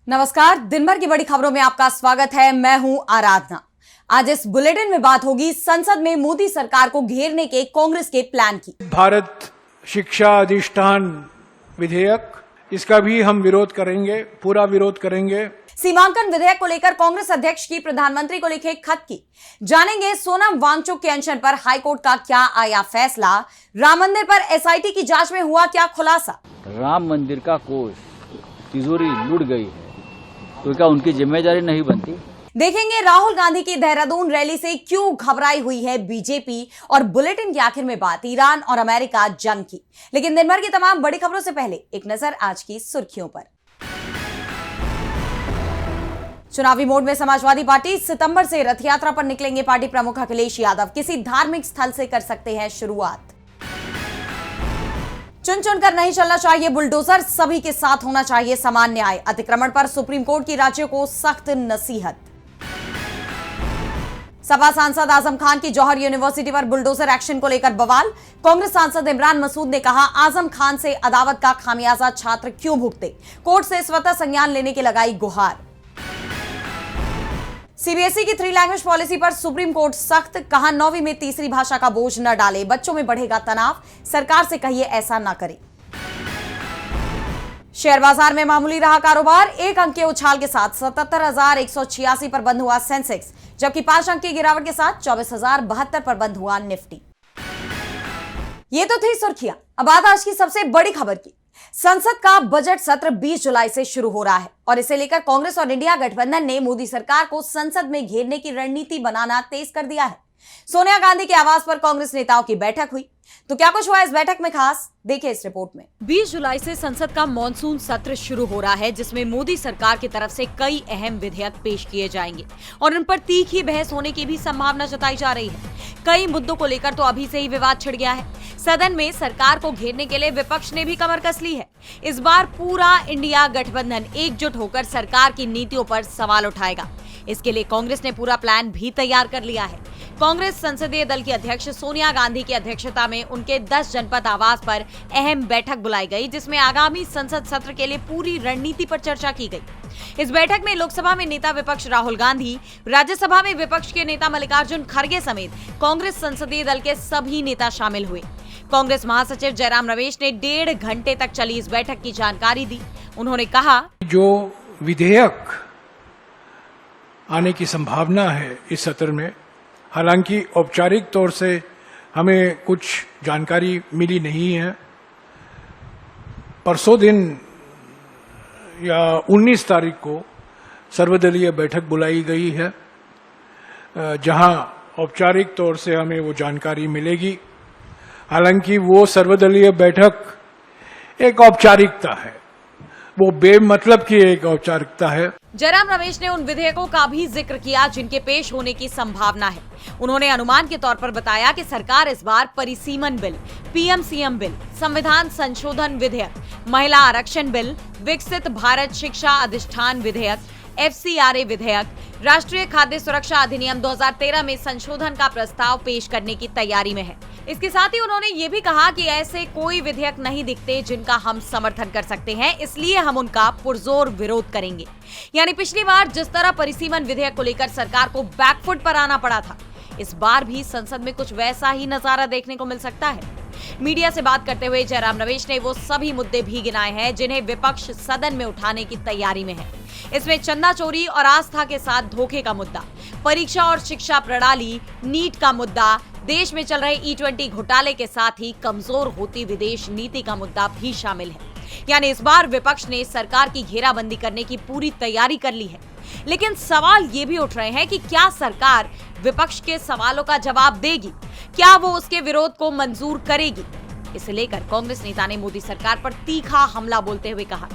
नमस्कार, दिन भर की बड़ी खबरों में आपका स्वागत है। मैं हूं आराधना। आज इस बुलेटिन में बात होगी संसद में मोदी सरकार को घेरने के कांग्रेस के प्लान की। भारत शिक्षा अधिष्ठान विधेयक, इसका भी हम विरोध करेंगे, पूरा विरोध करेंगे। सीमांकन विधेयक को लेकर कांग्रेस अध्यक्ष की प्रधानमंत्री को लिखे खत की। जानेंगे सोनम वांगचुक के अनशन पर हाईकोर्ट का क्या आया फैसला। राम मंदिर पर एसआईटी की जांच में हुआ क्या खुलासा। राम मंदिर का कोष तिजोरी लूट गई है तो क्या उनकी जिम्मेदारी नहीं बनती। देखेंगे राहुल गांधी की देहरादून रैली से क्यों घबराई हुई है बीजेपी। और बुलेटिन के आखिर में बात ईरान और अमेरिका जंग की। लेकिन दिन भर की तमाम बड़ी खबरों से पहले एक नजर आज की सुर्खियों पर। चुनावी मोड में समाजवादी पार्टी सितंबर से रथ यात्रा पर निकलेंगे। पार्टी प्रमुख अखिलेश यादव किसी धार्मिक स्थल से कर सकते हैं शुरुआत। चुन चुनकर नहीं चलना चाहिए बुलडोजर, सभी के साथ होना चाहिए समान न्याय। अतिक्रमण पर सुप्रीम कोर्ट की राज्यों को सख्त नसीहत। सपा सांसद आजम खान की जौहर यूनिवर्सिटी पर बुलडोजर एक्शन को लेकर बवाल। कांग्रेस सांसद इमरान मसूद ने कहा, आजम खान से अदावत का खामियाजा छात्र क्यों भुगते। कोर्ट से स्वतः संज्ञान लेने की लगाई गुहार। सीबीएसई की 3 लैंग्वेज पॉलिसी पर सुप्रीम कोर्ट सख्त, कहा 9वीं में तीसरी भाषा का बोझ न डाले, बच्चों में बढ़ेगा तनाव, सरकार से कहिए ऐसा न करे। शेयर बाजार में मामूली रहा कारोबार। 1 अंक के उछाल के साथ 77,186 पर बंद हुआ सेंसेक्स, जबकि 5 अंक की गिरावट के साथ 24,072 पर बंद हुआ निफ्टी। ये तो थी सुर्खियां। अब बात आज की सबसे बड़ी खबर की। संसद का बजट सत्र 20 जुलाई से शुरू हो रहा है और इसे लेकर कांग्रेस और इंडिया गठबंधन ने मोदी सरकार को संसद में घेरने की रणनीति बनाना तेज कर दिया है। सोनिया गांधी के आवास पर कांग्रेस नेताओं की बैठक हुई। तो क्या कुछ हुआ इस बैठक में खास, देखिए इस रिपोर्ट में। 20 जुलाई से संसद का मॉनसून सत्र शुरू हो रहा है, जिसमें मोदी सरकार की तरफ से कई अहम विधेयक पेश किए जाएंगे और उन पर तीखी बहस होने की भी संभावना जताई जा रही है। कई मुद्दों को लेकर तो अभी से ही विवाद छिड़ गया है। सदन में सरकार को घेरने के लिए विपक्ष ने भी कमर कस ली है। इस बार पूरा इंडिया गठबंधन एकजुट होकर सरकार की नीतियों पर सवाल उठाएगा। इसके लिए कांग्रेस ने पूरा प्लान भी तैयार कर लिया है। कांग्रेस संसदीय दल की अध्यक्ष सोनिया गांधी की अध्यक्षता में उनके 10 जनपद आवास पर अहम बैठक बुलाई गई, जिसमें आगामी संसद सत्र के लिए पूरी रणनीति पर चर्चा की गई। इस बैठक में लोकसभा में नेता विपक्ष राहुल गांधी, राज्यसभा में विपक्ष के नेता मल्लिकार्जुन खड़गे समेत कांग्रेस संसदीय दल के सभी नेता शामिल हुए। कांग्रेस महासचिव जयराम रमेश ने 1.5 घंटे तक चली इस बैठक की जानकारी दी। उन्होंने कहा, जो विधेयक आने की संभावना है इस सत्र में, हालांकि औपचारिक तौर से हमें कुछ जानकारी मिली नहीं है। परसों दिन या 19 तारीख को सर्वदलीय बैठक बुलाई गई है, जहां औपचारिक तौर से हमें वो जानकारी मिलेगी। हालांकि वो सर्वदलीय बैठक एक औपचारिकता है, वो बेमतलब की एक औपचारिकता है। जयराम रमेश ने उन विधेयकों का भी जिक्र किया जिनके पेश होने की संभावना है। उन्होंने अनुमान के तौर पर बताया कि सरकार इस बार परिसीमन बिल, पीएमसीएम बिल, संविधान संशोधन विधेयक, महिला आरक्षण बिल, विकसित भारत शिक्षा अधिष्ठान विधेयक, एफसीआरए विधेयक, राष्ट्रीय खाद्य सुरक्षा अधिनियम 2013 में संशोधन का प्रस्ताव पेश करने की तैयारी में है। इसके साथ ही उन्होंने ये भी कहा कि ऐसे कोई विधेयक नहीं दिखते जिनका हम समर्थन कर सकते हैं, इसलिए हम उनका पुरजोर विरोध करेंगे। यानी पिछली बार जिस तरह परिसीमन विधेयक को लेकर सरकार को बैकफुट पर आना पड़ा था, इस बार भी संसद में कुछ वैसा ही नजारा देखने को मिल सकता है। मीडिया से बात करते हुए जयराम रमेश ने वो सभी मुद्दे भी गिनाए हैं जिन्हें विपक्ष सदन में उठाने की तैयारी में है। इसमें चंदा चोरी और आस्था के साथ धोखे का मुद्दा, परीक्षा और शिक्षा प्रणाली, नीट का मुद्दा, देश में चल रहे E20 घोटाले के साथ ही कमजोर होती विदेश नीति का मुद्दा भी शामिल है। यानी इस बार विपक्ष ने सरकार की घेराबंदी करने की पूरी तैयारी कर ली है। लेकिन सवाल ये भी उठ रहे हैं कि क्या सरकार विपक्ष के सवालों का जवाब देगी, क्या वो उसके विरोध को मंजूर करेगी। इसे लेकर कांग्रेस नेता ने मोदी सरकार पर तीखा हमला बोलते हुए कहा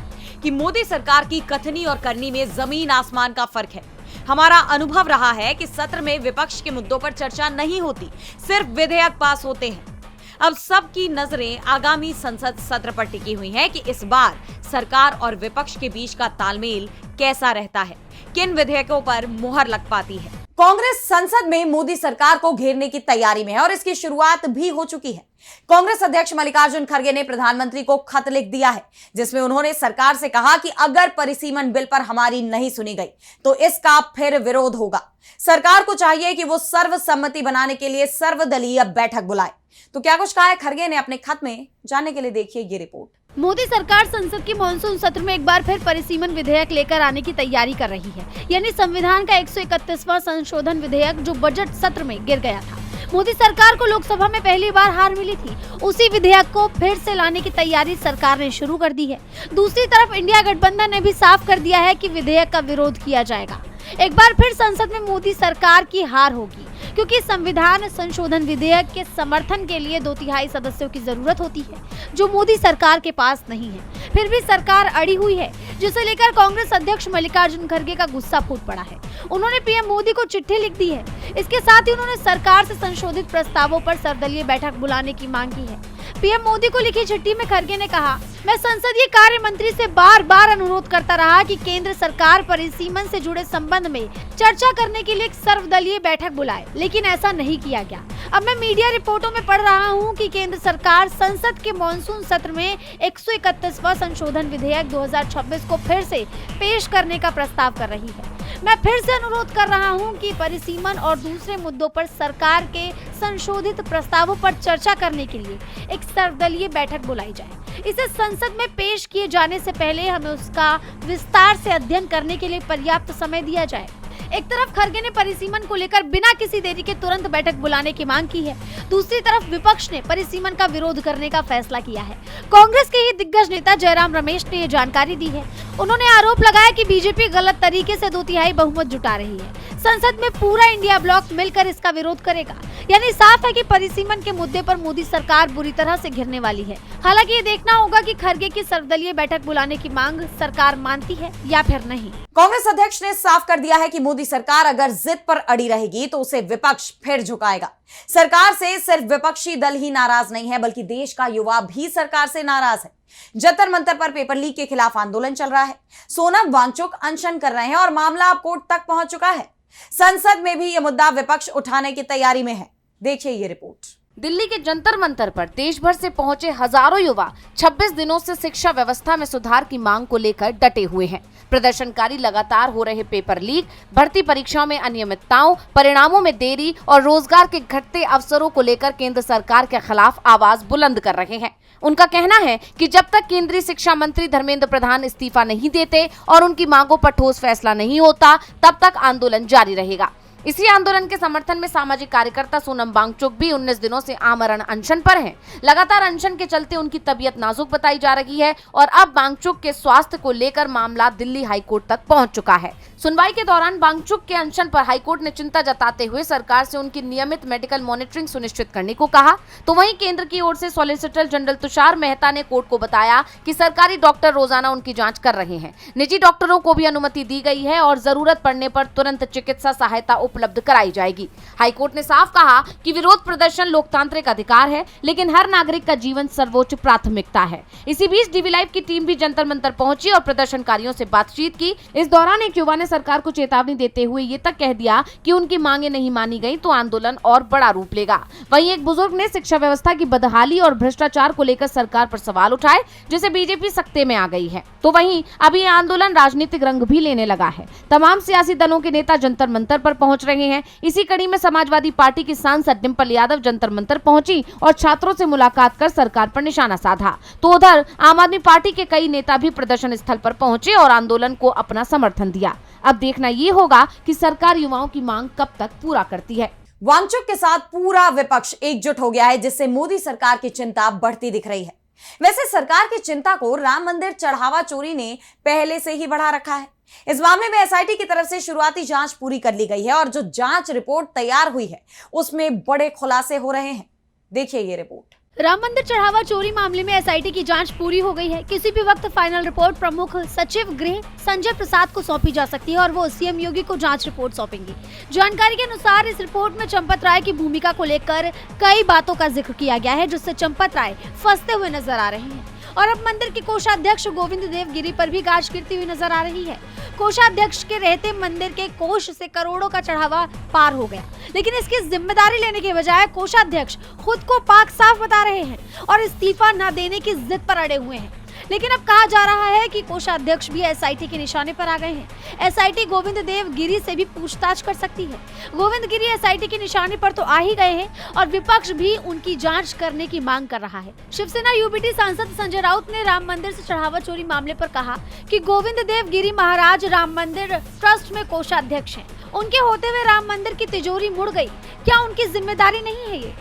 कि मोदी सरकार की कथनी और करनी में जमीन आसमान का फर्क है। हमारा अनुभव रहा है कि सत्र में विपक्ष के मुद्दों पर चर्चा नहीं होती, सिर्फ विधेयक पास होते हैं। अब सबकी नजरें आगामी संसद सत्र पर टिकी हुई हैं कि इस बार सरकार और विपक्ष के बीच का तालमेल कैसा रहता है, किन विधेयकों पर मुहर लग पाती है। कांग्रेस संसद में मोदी सरकार को घेरने की तैयारी में है और इसकी शुरुआत भी हो चुकी है। कांग्रेस अध्यक्ष मल्लिकार्जुन खड़गे ने प्रधानमंत्री को खत लिख दिया है, जिसमें उन्होंने सरकार से कहा कि अगर परिसीमन बिल पर हमारी नहीं सुनी गई तो इसका फिर विरोध होगा। सरकार को चाहिए कि वो सर्वसम्मति बनाने के लिए सर्वदलीय बैठक बुलाए। तो क्या कुछ कहा है खड़गे ने अपने खत में, जानने के लिए देखिए ये रिपोर्ट। मोदी सरकार संसद के मॉनसून सत्र में एक बार फिर परिसीमन विधेयक लेकर आने की तैयारी कर रही है, यानी संविधान का 131वां संशोधन विधेयक जो बजट सत्र में गिर गया था। मोदी सरकार को लोकसभा में पहली बार हार मिली थी, उसी विधेयक को फिर से लाने की तैयारी सरकार ने शुरू कर दी है। दूसरी तरफ इंडिया गठबंधन ने भी साफ कर दिया है कि विधेयक का विरोध किया जाएगा। एक बार फिर संसद में मोदी सरकार की हार होगी, क्योंकि संविधान संशोधन विधेयक के समर्थन के लिए 2/3 सदस्यों की जरूरत होती है, जो मोदी सरकार के पास नहीं है। फिर भी सरकार अड़ी हुई है, जिसे लेकर कांग्रेस अध्यक्ष मल्लिकार्जुन खड़गे का गुस्सा फूट पड़ा है। उन्होंने पीएम मोदी को चिट्ठी लिख दी है। इसके साथ ही उन्होंने सरकार से संशोधित प्रस्तावों पर सर्वदलीय बैठक बुलाने की मांग की है। पीएम मोदी को लिखी चिट्ठी में खड़गे ने कहा, मैं संसदीय कार्य मंत्री से बार बार अनुरोध करता रहा कि केंद्र सरकार परिसीमन से जुड़े संबंध में चर्चा करने के लिए एक सर्वदलीय बैठक बुलाए, लेकिन ऐसा नहीं किया गया। अब मैं मीडिया रिपोर्टों में पढ़ रहा हूं कि केंद्र सरकार संसद के मॉनसून सत्र में 131वां संशोधन विधेयक 2026 को फिर से पेश करने का प्रस्ताव कर रही है। मैं फिर से अनुरोध कर रहा हूं कि परिसीमन और दूसरे मुद्दों पर सरकार के संशोधित प्रस्तावों पर चर्चा करने के लिए एक सर्वदलीय बैठक बुलाई जाए। इसे संसद में पेश किए जाने से पहले हमें उसका विस्तार से अध्ययन करने के लिए पर्याप्त समय दिया जाए। एक तरफ खड़गे ने परिसीमन को लेकर बिना किसी देरी के तुरंत बैठक बुलाने की मांग की है, दूसरी तरफ विपक्ष ने परिसीमन का विरोध करने का फैसला किया है। कांग्रेस के ही दिग्गज नेता जयराम रमेश ने ये जानकारी दी है। उन्होंने आरोप लगाया कि बीजेपी गलत तरीके से 2/3 बहुमत जुटा रही है। संसद में पूरा इंडिया ब्लॉक मिलकर इसका विरोध करेगा, यानी साफ है कि परिसीमन के मुद्दे पर मोदी सरकार बुरी तरह से घिरने वाली है। हालांकि ये देखना होगा कि खड़गे की सर्वदलीय बैठक बुलाने की मांग सरकार मानती है या फिर नहीं। कांग्रेस अध्यक्ष ने साफ कर दिया है कि मोदी सरकार अगर जिद पर अड़ी रहेगी तो उसे विपक्ष फिर झुकाएगा। सरकार से सिर्फ विपक्षी दल ही नाराज नहीं है, बल्कि देश का युवा भी सरकार से नाराज है। जंतर मंतर पर पेपर लीक के खिलाफ आंदोलन चल रहा है। सोनम वांगचुक अनशन कर रहे हैं और मामला अब कोर्ट तक पहुंच चुका है। संसद में भी यह मुद्दा विपक्ष उठाने की तैयारी में है। देखिए ये रिपोर्ट। दिल्ली के जंतर मंतर पर देश भर से पहुंचे हजारों युवा 26 दिनों से शिक्षा व्यवस्था में सुधार की मांग को लेकर डटे हुए हैं। प्रदर्शनकारी लगातार हो रहे पेपर लीक, भर्ती परीक्षाओं में अनियमितताओं, परिणामों में देरी और रोजगार के घटते अवसरों को लेकर केंद्र सरकार के खिलाफ आवाज बुलंद कर रहे हैं। उनका कहना है कि जब तक केंद्रीय शिक्षा मंत्री धर्मेंद्र प्रधान इस्तीफा नहीं देते और उनकी मांगों पर ठोस फैसला नहीं होता, तब तक आंदोलन जारी रहेगा। इसी आंदोलन के समर्थन में सामाजिक कार्यकर्ता सोनम वांगचुक भी 19 दिनों से आमरण अनशन पर हैं। लगातार अनशन के चलते उनकी तबीयत नाजुक बताई जा रही है और अब वांगचुक के स्वास्थ्य को लेकर मामला दिल्ली हाईकोर्ट तक पहुंच चुका है। सुनवाई के दौरान वांगचुक के अनशन पर हाईकोर्ट ने चिंता जताते हुए सरकार से उनकी नियमित मेडिकल मॉनिटरिंग सुनिश्चित करने को कहा। तो वहीं केंद्र की ओर से सॉलिसिटर जनरल तुषार मेहता ने कोर्ट को बताया कि सरकारी डॉक्टर रोजाना उनकी जांच कर रहे हैं। निजी डॉक्टरों को भी अनुमति दी गई है और जरूरत पड़ने पर तुरंत चिकित्सा सहायता उपलब्ध कराई जाएगी। हाईकोर्ट ने साफ कहा कि विरोध प्रदर्शन लोकतांत्रिक अधिकार है, लेकिन हर नागरिक का जीवन सर्वोच्च प्राथमिकता है। इसी बीच डीवी लाइव की टीम भी जंतर मंतर पहुंची और प्रदर्शनकारियों से बातचीत की। इस दौरान एक युवा ने सरकार को चेतावनी देते हुए ये तक कह दिया कि उनकी मांगे नहीं मानी गई तो आंदोलन और बड़ा रूप लेगा। वहीं एक बुजुर्ग ने शिक्षा व्यवस्था की बदहाली और भ्रष्टाचार को लेकर सरकार पर सवाल उठाए, जिसे बीजेपी सत्ते में आ गई है। तो वहीं अभी आंदोलन राजनीतिक रंग भी लेने लगा है। तमाम सियासी दलों के नेता जंतर मंतर पर पहुंच रहे हैं। इसी कड़ी में समाजवादी पार्टी की सांसद डिंपल यादव जंतर मंतर पहुंची और छात्रों से मुलाकात कर सरकार पर निशाना साधा। तो उधर आम आदमी पार्टी के कई नेता भी प्रदर्शन स्थल पर पहुंचे और आंदोलन को अपना समर्थन दिया। अब देखना ये होगा कि सरकार युवाओं की मांग कब तक पूरा करती है। वांगचुक के साथ पूरा विपक्ष एकजुट हो गया है, जिससे मोदी सरकार की चिंता बढ़ती दिख रही है। वैसे सरकार की चिंता को राम मंदिर चढ़ावा चोरी ने पहले से ही बढ़ा रखा है। इस मामले में एसआईटी की तरफ से शुरुआती जांच पूरी कर ली गई है और जो जांच रिपोर्ट तैयार हुई है उसमें बड़े खुलासे हो रहे हैं। देखिए ये रिपोर्ट। राम मंदिर चढ़ावा चोरी मामले में एसआईटी की जांच पूरी हो गई है। किसी भी वक्त फाइनल रिपोर्ट प्रमुख सचिव गृह संजय प्रसाद को सौंपी जा सकती है और वो सीएम योगी को जांच रिपोर्ट सौंपेंगे। जानकारी के अनुसार इस रिपोर्ट में चंपत राय की भूमिका को लेकर कई बातों का जिक्र किया गया है, जिससे चंपत राय फंसते हुए नजर आ रहे हैं। और अब मंदिर के कोषाध्यक्ष गोविंद देव गिरी पर भी गाज गिरती हुई नजर आ रही है। कोषाध्यक्ष के रहते मंदिर के कोष से करोड़ों का चढ़ावा पार हो गया, लेकिन इसकी जिम्मेदारी लेने के बजाय कोषाध्यक्ष खुद को पाक साफ बता रहे हैं और इस्तीफा न देने की जिद पर अड़े हुए हैं। लेकिन अब कहा जा रहा है कि कोषाध्यक्ष भी एसआईटी के निशाने पर आ गए हैं। एसआईटी गोविंद देव गिरी से भी पूछताछ कर सकती है। गोविंद गिरी एसआईटी के निशाने पर तो आ ही गए हैं और विपक्ष भी उनकी जांच करने की मांग कर रहा है। शिवसेना यूबीटी सांसद संजय राउत ने राम मंदिर से चढ़ावा चोरी मामले पर कहा कि गोविंद देव गिरी महाराज राम मंदिर ट्रस्ट में कोषाध्यक्ष हैं। उनके होते हुए राम मंदिर की तिजोरी मुड़ गई, क्या उनकी जिम्मेदारी नहीं है? ये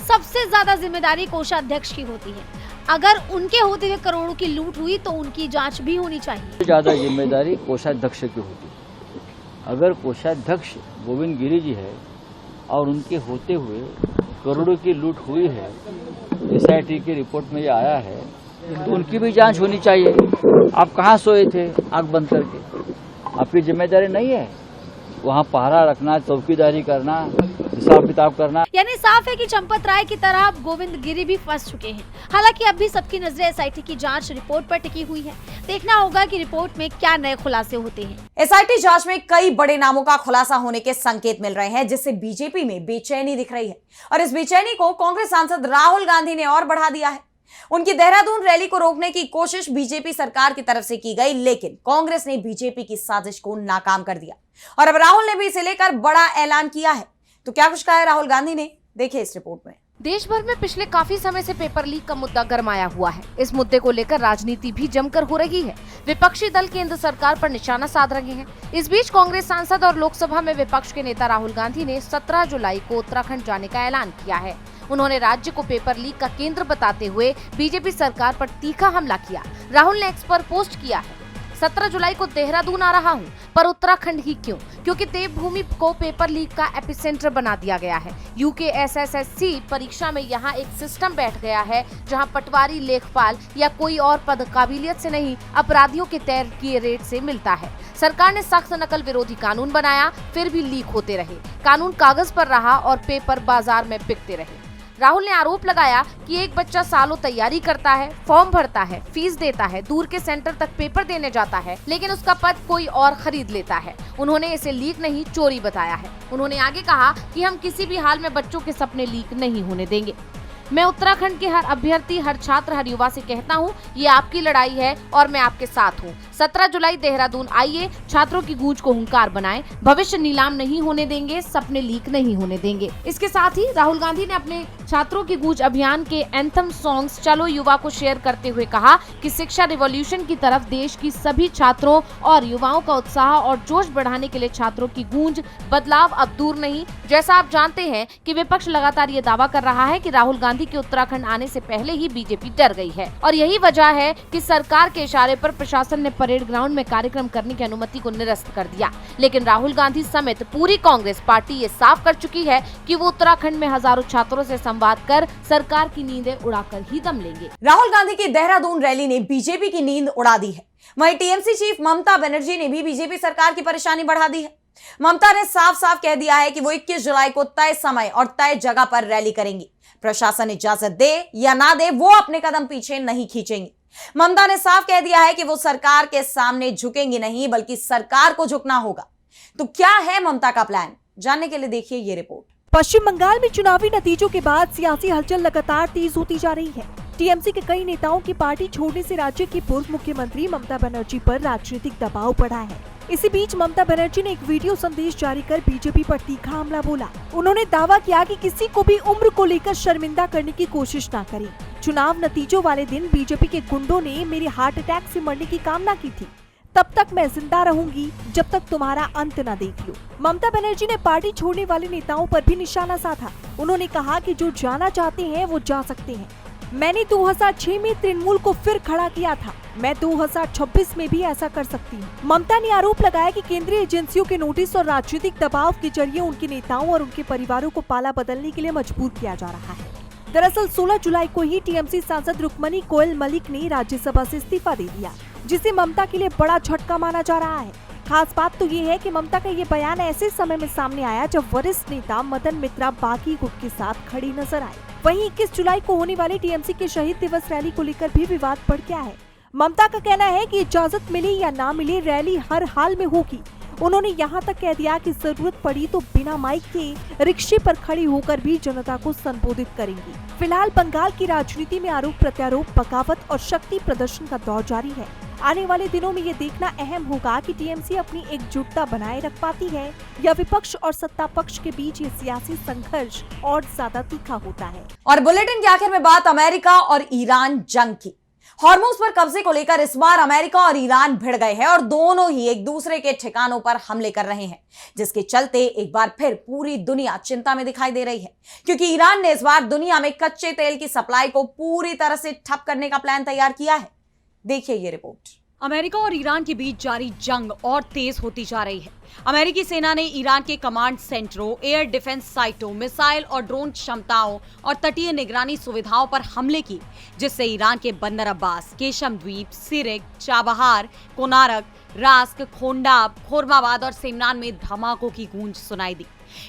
सबसे ज्यादा जिम्मेदारी कोषाध्यक्ष की होती है। अगर उनके होते हुए करोड़ों की लूट हुई तो उनकी जांच भी होनी चाहिए। ज्यादा जिम्मेदारी कोषाध्यक्ष की होती है। अगर कोषाध्यक्ष गोविंद गिरी जी है और उनके होते हुए करोड़ों की लूट हुई है, एसआईटी की रिपोर्ट में ये आया है, तो उनकी भी जांच होनी चाहिए। आप कहाँ सोए थे आंख बंद करके? आपकी जिम्मेदारी नहीं है वहाँ पहरा रखना, चौकीदारी करना, हिसाब किताब करना? यानी साफ है कि चंपत राय की तरह अब गोविंद गिरी भी फंस चुके हैं। हालांकि अब भी सबकी नजरें एसआईटी की जांच रिपोर्ट पर टिकी हुई है। देखना होगा कि रिपोर्ट में क्या नए खुलासे होते हैं। एसआईटी जांच में कई बड़े नामों का खुलासा होने के संकेत मिल रहे हैं, जिससे बीजेपी में बेचैनी दिख रही है और इस बेचैनी को कांग्रेस सांसद राहुल गांधी ने और बढ़ा दिया है। उनकी देहरादून रैली को रोकने की कोशिश बीजेपी सरकार की तरफ से की गई, लेकिन कांग्रेस ने बीजेपी की साजिश को नाकाम कर दिया और अब राहुल ने भी इसे लेकर बड़ा ऐलान किया है। तो क्या कुछ कहा है राहुल गांधी ने, देखिए इस रिपोर्ट में। देश भर में पिछले काफी समय से पेपर लीक का मुद्दा गरमाया हुआ है। इस मुद्दे को लेकर राजनीति भी जमकर हो रही है। विपक्षी दल केंद्र सरकार पर निशाना साध रहे हैं। इस बीच कांग्रेस सांसद और लोकसभा में विपक्ष के नेता राहुल गांधी ने 17 जुलाई को उत्तराखंड जाने का ऐलान किया है। उन्होंने राज्य को पेपर लीक का केंद्र बताते हुए बीजेपी सरकार पर तीखा हमला किया। राहुल ने एक्स पर पोस्ट किया है, 17 जुलाई को देहरादून आ रहा हूं, पर उत्तराखंड ही क्यों? क्योंकि देवभूमि को पेपर लीक का एपिसेंटर बना दिया गया है। यूकेएसएससी परीक्षा में यहां एक सिस्टम बैठ गया है जहां पटवारी, लेखपाल या कोई और पद काबिलियत से नहीं, अपराधियों के तय किए रेट से मिलता है। सरकार ने सख्त नकल विरोधी कानून बनाया, फिर भी लीक होते रहे। कानून कागज पर रहा और पेपर बाजार में बिकते रहे। राहुल ने आरोप लगाया कि एक बच्चा सालों तैयारी करता है, फॉर्म भरता है, फीस देता है, दूर के सेंटर तक पेपर देने जाता है, लेकिन उसका पद कोई और खरीद लेता है। उन्होंने इसे लीक नहीं, चोरी बताया है। उन्होंने आगे कहा कि हम किसी भी हाल में बच्चों के सपने लीक नहीं होने देंगे। मैं उत्तराखंड के हर अभ्यर्थी, हर छात्र, हर युवा से कहता हूं, ये आपकी लड़ाई है और मैं आपके साथ हूं। 17 जुलाई देहरादून आइए, छात्रों की गूंज को हुंकार बनाएं। भविष्य नीलाम नहीं होने देंगे, सपने लीक नहीं होने देंगे। इसके साथ ही राहुल गांधी ने अपने छात्रों की गूंज अभियान के एंथम सॉन्ग्स चलो युवा को शेयर करते हुए कहा कि शिक्षा रिवॉल्यूशन की तरफ देश की सभी छात्रों और युवाओं का उत्साह और जोश बढ़ाने के लिए छात्रों की गूंज, बदलाव अब दूर नहीं। जैसा आप जानते हैं कि विपक्ष लगातार ये दावा कर रहा है कि राहुल गांधी के उत्तराखंड आने से पहले ही बीजेपी डर गई है और यही वजह है कि सरकार के इशारे पर प्रशासन ने परेड ग्राउंड में कार्यक्रम करने की अनुमति को निरस्त कर दिया। लेकिन राहुल गांधी समेत पूरी कांग्रेस पार्टी ये साफ कर चुकी है कि वो उत्तराखंड में हजारों छात्रों से संवाद कर सरकार की नींदें उड़ाकर ही दम लेंगे। राहुल गांधी की देहरादून रैली ने बीजेपी की नींद उड़ा दी है। वहीं टीएमसी चीफ ममता बनर्जी ने भी बीजेपी सरकार की परेशानी बढ़ा दी है। ममता ने साफ साफ कह दिया है कि वो 21 जुलाई को तय समय और तय जगह पर रैली करेंगी। प्रशासन इजाजत दे या ना दे, वो अपने कदम पीछे नहीं खींचेंगी। ममता ने साफ कह दिया है कि वो सरकार के सामने झुकेंगी नहीं, बल्कि सरकार को झुकना होगा। तो क्या है ममता का प्लान, जानने के लिए देखिए ये रिपोर्ट। पश्चिम बंगाल में चुनावी नतीजों के बाद सियासी हलचल लगातार तेज होती जा रही है। टीएमसी के कई नेताओं की पार्टी छोड़ने से राज्य की पूर्व मुख्यमंत्री ममता बनर्जी पर राजनीतिक दबाव बढ़ा है। इसी बीच ममता बनर्जी ने एक वीडियो संदेश जारी कर बीजेपी पर तीखा हमला बोला। उन्होंने दावा किया कि किसी को भी उम्र को लेकर शर्मिंदा करने की कोशिश न करें। चुनाव नतीजों वाले दिन बीजेपी के गुंडों ने मेरे हार्ट अटैक से मरने की कामना की थी। तब तक मैं जिंदा रहूंगी जब तक तुम्हारा अंत न देख लो। ममता बनर्जी ने पार्टी छोड़ने वाले नेताओं पर भी निशाना साधा। उन्होंने कहा कि जो जाना चाहते हैं वो जा सकते हैं। मैंने 2006 में तृणमूल को फिर खड़ा किया था, मैं 2026 में भी ऐसा कर सकती हूँ। ममता ने आरोप लगाया कि केंद्रीय एजेंसियों के नोटिस और राजनीतिक दबाव के जरिए उनके नेताओं और उनके परिवारों को पाला बदलने के लिए मजबूर किया जा रहा है। दरअसल 16 जुलाई को ही टीएमसी सांसद रुक्मणी कोयल मलिक ने राज्यसभा से इस्तीफा दे दिया, जिसे ममता के लिए बड़ा झटका माना जा रहा है। खास बात तो ये है कि ममता का ये बयान ऐसे समय में सामने आया जब वरिष्ठ नेता मदन मित्रा बागी गुट के साथ खड़ी नजर आए। वहीं 21 जुलाई को होने वाली टीएमसी के शहीद दिवस रैली को लेकर भी विवाद बढ़ गया है। ममता का कहना है कि इजाजत मिले या ना मिले रैली हर हाल में होगी। उन्होंने यहां तक कह दिया कि जरूरत पड़ी तो बिना माइक के रिक्शे पर खड़ी होकर भी जनता को संबोधित करेंगी। फिलहाल बंगाल की राजनीति में आरोप प्रत्यारोप, बगावत और शक्ति प्रदर्शन का दौर जारी है। आने वाले दिनों में ये देखना अहम होगा कि टीएमसी अपनी एकजुटता बनाए रख पाती है या विपक्ष और सत्ता पक्ष के बीच ये सियासी संघर्ष और ज्यादा तीखा होता है। और बुलेटिन के आखिर में बात अमेरिका और ईरान जंग की। हॉर्मुज पर कब्जे को लेकर इस बार अमेरिका और ईरान भिड़ गए हैं और दोनों ही एक दूसरे के ठिकानों पर हमले कर रहे हैं, जिसके चलते एक बार फिर पूरी दुनिया चिंता में दिखाई दे रही है, क्योंकि ईरान ने इस बार दुनिया में कच्चे तेल की सप्लाई को पूरी तरह से ठप करने का प्लान तैयार किया है। देखिए ये रिपोर्ट। अमेरिका और ईरान के बीच जारी जंग और तेज होती जा रही है। अमेरिकी सेना ने ईरान के कमांड सेंटरों, एयर डिफेंस साइटों, मिसाइल और ड्रोन क्षमताओं और तटीय निगरानी सुविधाओं पर हमले किए, जिससे ईरान के बंदर अब्बास, केशम द्वीप, सिरिक, चाबहार, कोनारक, रास्क, खोंडाब, खोरमाबाद और सेमनान में धमाकों की गूंज सुनाई दी।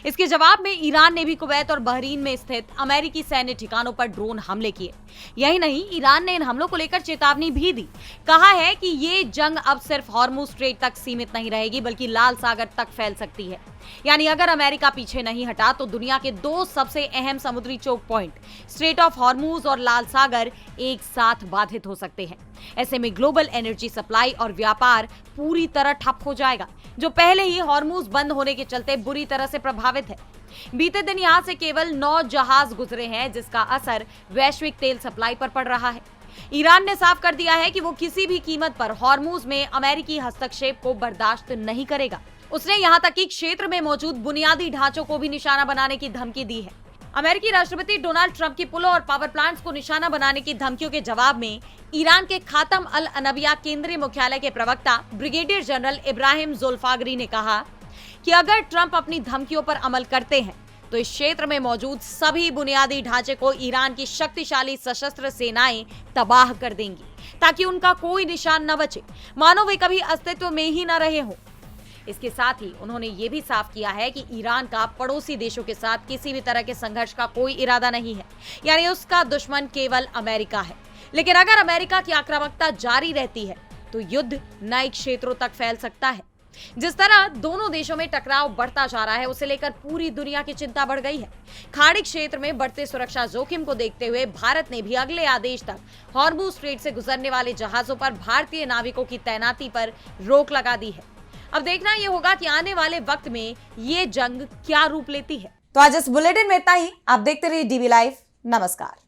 इसके जवाब में ईरान ने भी कुवैत और बहरीन में स्थित अमेरिकी सैन्य ठिकानों पर ड्रोन हमले किए। यही नहीं, ईरान ने इन हमलों को लेकर चेतावनी भी दी। कहा है कि ये जंग अब सिर्फ हॉर्मुज स्ट्रेट तक सीमित नहीं रहेगी, बल्कि लाल सागर तक फैल सकती है। यानी अगर अमेरिका पीछे नहीं हटा तो दुनिया के दो सबसे अहम समुद्री choke point, strait of Hormuz और लाल सागर, एक साथ बाधित हो सकते हैं। ऐसे में ग्लोबल एनर्जी सप्लाई और व्यापार पूरी तरह ठप हो जाएगा, जो पहले ही हॉर्मुज बंद होने के चलते बुरी तरह से प्रभावित है। बीते दिन यहां से केवल 9 जहाज गुजरे हैं, जिसका असर वैश्विक तेल सप्लाई पर पड़ रहा है। ईरान ने साफ कर दिया है कि वो किसी भी कीमत पर हॉर्मुज में अमेरिकी हस्तक्षेप को बर्दाश्त नहीं करेगा। उसने यहां तक कि क्षेत्र में मौजूद बुनियादी ढांचों को भी निशाना बनाने की धमकी दी है। अमेरिकी राष्ट्रपति डोनाल्ड ट्रंप की पुलों और पावर प्लांट्स को निशाना बनाने की धमकियों के जवाब में ईरान के खातम अल अनबिया केंद्रीय मुख्यालय के प्रवक्ता ब्रिगेडियर जनरल इब्राहिम जोल्फागरी ने कहा कि अगर ट्रंप अपनी धमकियों पर अमल करते हैं तो इस क्षेत्र में मौजूद सभी बुनियादी ढांचे को ईरान की शक्तिशाली सशस्त्र सेनाएं तबाह कर देंगी, ताकि उनका कोई निशान न बचे, मानो वे कभी अस्तित्व में ही न रहे हों। इसके साथ ही उन्होंने ये भी साफ किया है कि ईरान का पड़ोसी देशों के साथ किसी भी तरह के संघर्ष का कोई इरादा नहीं है, यानी उसका दुश्मन केवल अमेरिका है। लेकिन अगर अमेरिका की आक्रामकता जारी रहती है तो युद्ध नए क्षेत्रों तक फैल सकता है। जिस तरह दोनों देशों में टकराव बढ़ता जा रहा है, उसे लेकर पूरी दुनिया की चिंता बढ़ गई है। खाड़ी क्षेत्र में बढ़ते सुरक्षा जोखिम को देखते हुए भारत ने भी अगले आदेश तक हॉर्मुज स्ट्रेट से गुजरने वाले जहाजों पर भारतीय नाविकों की तैनाती पर रोक लगा दी है। अब देखना यह होगा कि आने वाले वक्त में ये जंग क्या रूप लेती है। तो आज इस बुलेटिन में इतना ही। आप देखते रहिए डीवी लाइव। नमस्कार।